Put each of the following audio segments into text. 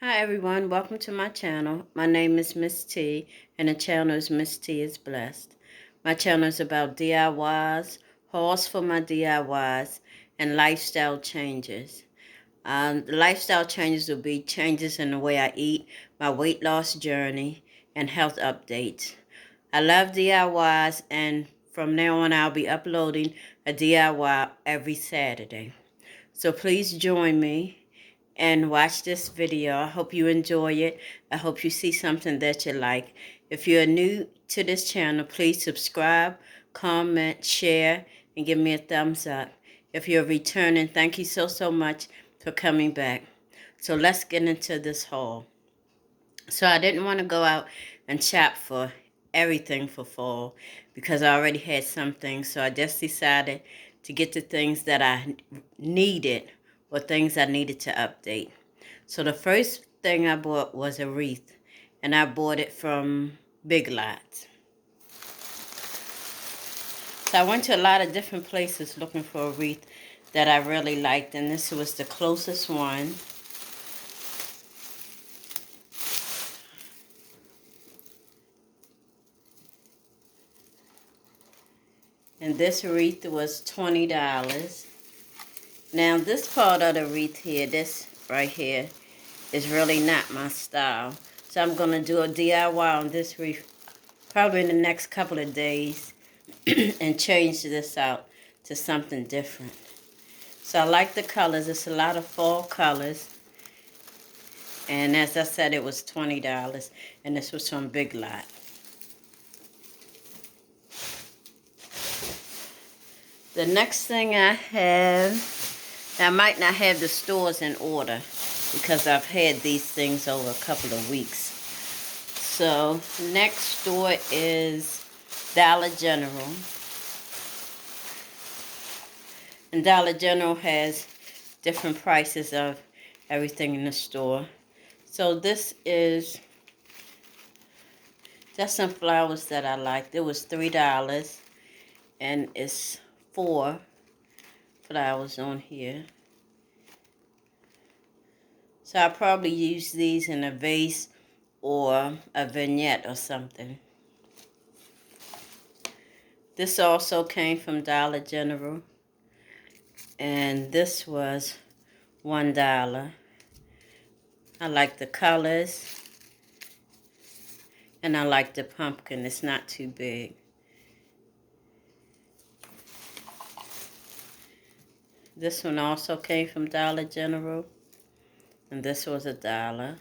Hi everyone, welcome to my channel. My name is Miss T and the channel is Miss T is Blessed. My channel is about DIYs, hauls for my DIYs, and lifestyle changes. The lifestyle changes will be changes in the way I eat, my weight loss journey, and health updates. I love DIYs, and from now on I'll be uploading a DIY every Saturday. So please join me and watch this video. I hope you enjoy it. I hope you see something that you like. If you're new to this channel, please subscribe, comment, share, and give me a thumbs up. If you're returning, thank you so much for coming back. So let's get into this haul. So I didn't want to go out and shop for everything for fall because I already had some things. So I just decided to get the things that I needed or things I needed to update. So the first thing I bought was a wreath, and I bought it from Big Lots. So I went to a lot of different places looking for a wreath that I really liked, and this was the closest one. And this wreath was $20. Now this part of the wreath here, this right here, is really not my style. So I'm going to do a DIY on this wreath probably in the next couple of days and change this out to something different. So I like the colors. It's a lot of fall colors. And as I said, it was $20. And this was from Big Lot. The next thing I have, I might not have the stores in order because I've had these things over a couple of weeks. So next store is Dollar General. And Dollar General has different prices of everything in the store. So this is just some flowers that I liked. It was $3 and it's 4 flowers on here. So I'll probably use these in a vase or a vignette or something. This also came from Dollar General. And this was $1. I like the colors. And I like the pumpkin. It's not too big. This one also came from Dollar General. And this was $1.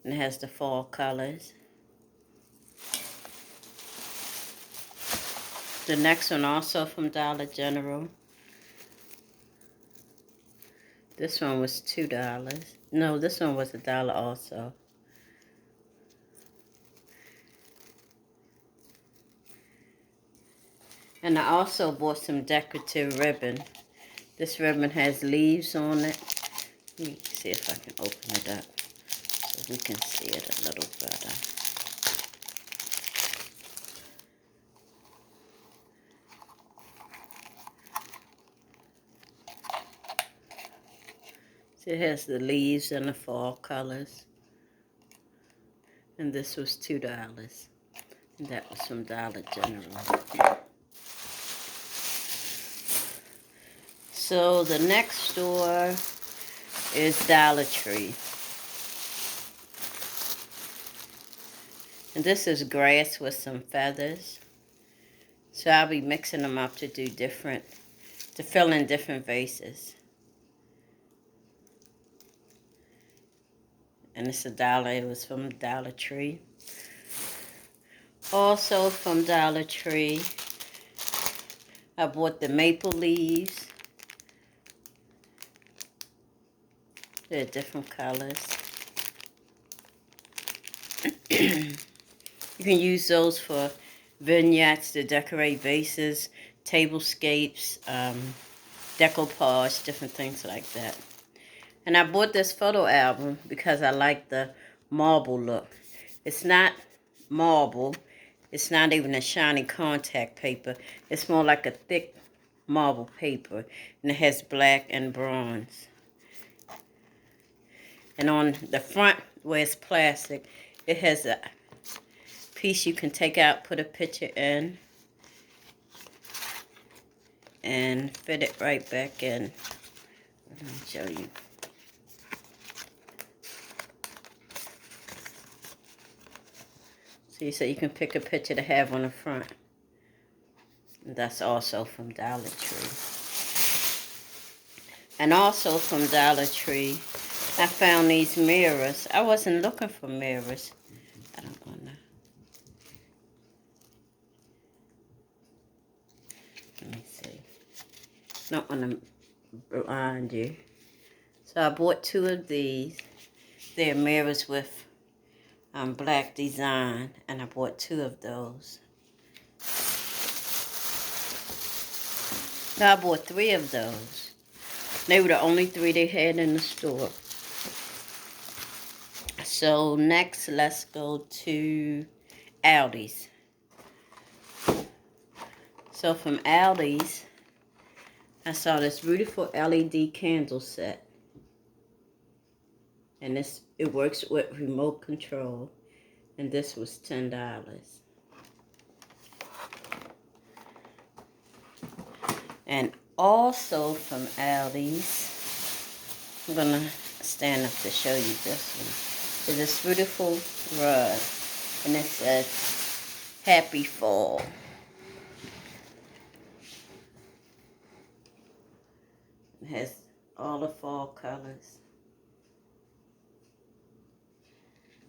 And it has the fall colors. The next one also from Dollar General. This one was $2. No, this one was $1 also. And I also bought some decorative ribbon. This ribbon has leaves on it. Let me see if I can open it up so we can see it a little better. See, it has the leaves and the fall colors. And this was $2. And that was from Dollar General. So the next store is Dollar Tree. And this is grass with some feathers. So I'll be mixing them up to fill in different vases. And it's $1. It was from Dollar Tree. Also from Dollar Tree, I bought the maple leaves. They're different colors. You can use those for vignettes to decorate vases, tablescapes, decoupage, different things like that. And I bought this photo album because I like the marble look. It's not marble. It's not even a shiny contact paper. It's more like a thick marble paper. And it has black and bronze. And on the front, where it's plastic, it has a piece you can take out, put a picture in, and fit it right back in. Let me show you. See, so you can pick a picture to have on the front. And that's also from Dollar Tree. And also from Dollar Tree, I found these mirrors. I wasn't looking for mirrors. I don't know. Let me see. Don't want to blind you. So I bought 2 of these. They're mirrors with black design, and I bought 2 of those. So I bought 3 of those. They were the only 3 they had in the store. So next, let's go to Aldi's. So from Aldi's, I saw this beautiful LED candle set. And it works with remote control. And this was $10. And also from Aldi's, I'm going to stand up to show you this one. Is this beautiful rug. And it says, Happy Fall. It has all the fall colors.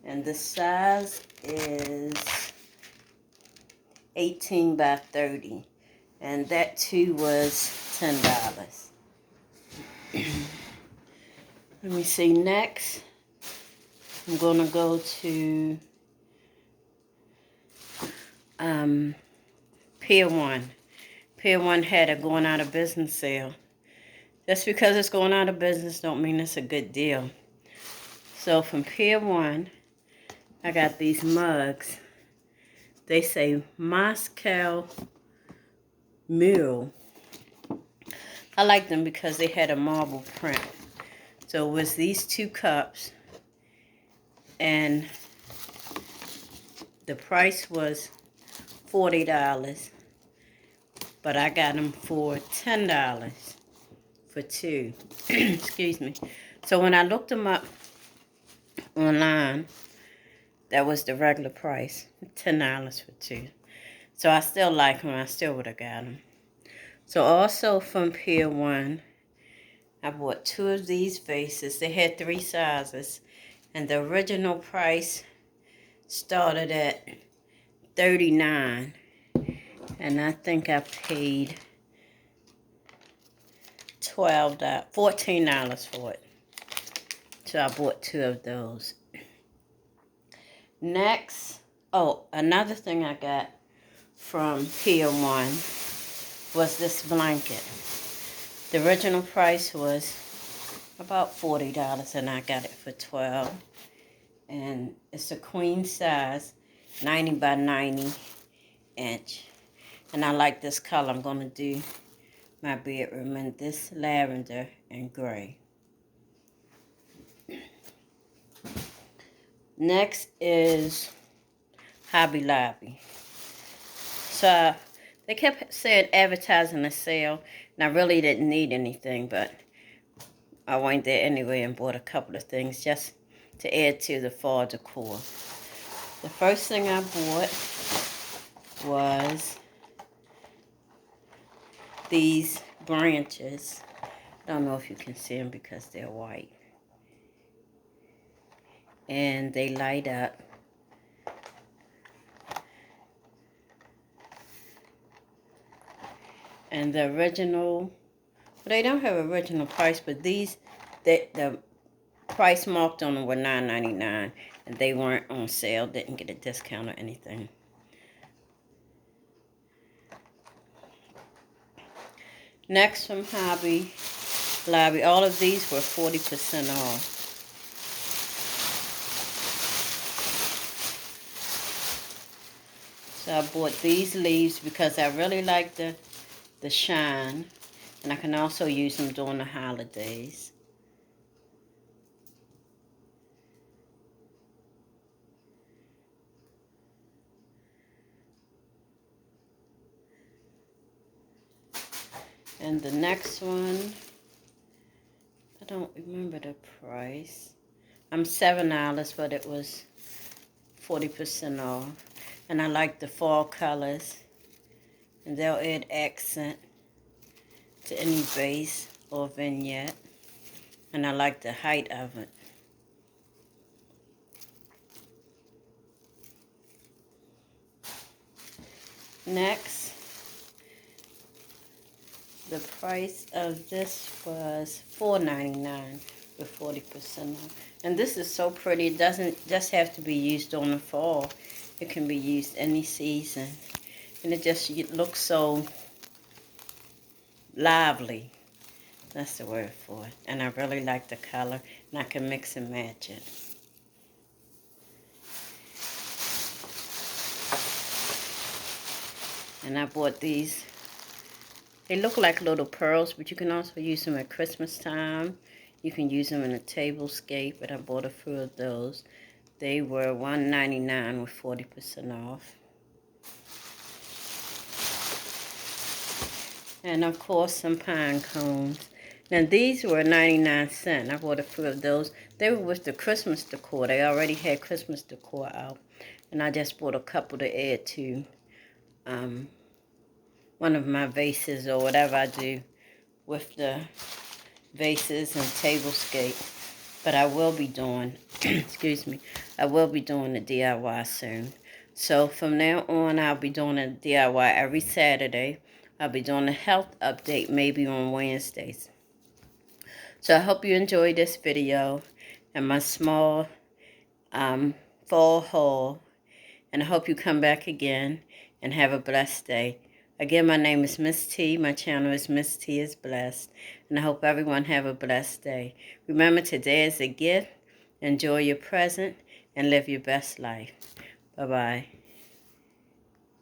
And the size is 18 by 30. And that too was $10. Let me see, next I'm going to go to Pier 1. Pier 1 had a going out of business sale. Just because it's going out of business don't mean it's a good deal. So from Pier 1, I got these mugs. They say Moscow Mule. I like them because they had a marble print. So it was these 2 cups. And the price was $40. But I got them for $10 for 2. Excuse me. So when I looked them up online, that was the regular price, $10 for 2. So I still like them. I still would have got them. So also from Pier 1, I bought 2 of these vases. They had 3 sizes. And the original price started at $39. And I think I paid $14 for it. So I bought 2 of those. Next, another thing I got from Pier 1 was this blanket. The original price was about $40 and I got it for $12. And it's a queen size, 90 by 90 inch. And I like this color. I'm going to do my bedroom in this lavender and gray. Next is Hobby Lobby. So they kept saying advertising a sale, and I really didn't need anything, but I went there anyway and bought a couple of things just to add to the fall decor. The first thing I bought was these branches. I don't know if you can see them because they're white. And they light up. And the original, well, they don't have original price, but these, the price marked on them were $9.99, and they weren't on sale, didn't get a discount or anything. Next from Hobby Lobby, all of these were 40% off. So I bought these leaves because I really like the shine. And I can also use them during the holidays. And the next one, I don't remember the price. I'm $7, but it was 40% off. And I like the fall colors. And they'll add accent to any base or vignette. And I like the height of it. Next, the price of this was $4.99 with 40% off. And this is so pretty. It doesn't just have to be used on the fall. It can be used any season. And it just looks so lively. That's the word for it. And I really like the color. And I can mix and match it. And I bought these. They look like little pearls, but you can also use them at Christmas time. You can use them in a tablescape, but I bought a few of those. They were $1.99 with 40% off. And of course, some pine cones. Now these were 99¢. I bought a few of those. They were with the Christmas decor. They already had Christmas decor out. And I just bought a couple to add to one of my vases or whatever I do with the vases and tablescape. But I will be doing, excuse me, I will be doing the DIY soon. So from now on, I'll be doing a DIY every Saturday. I'll be doing a health update maybe on Wednesdays. So I hope you enjoyed this video and my small fall haul. And I hope you come back again and have a blessed day. Again, my name is Miss T. My channel is ms.t is blessed. And I hope everyone have a blessed day. Remember, today is a gift. Enjoy your present and live your best life. Bye-bye.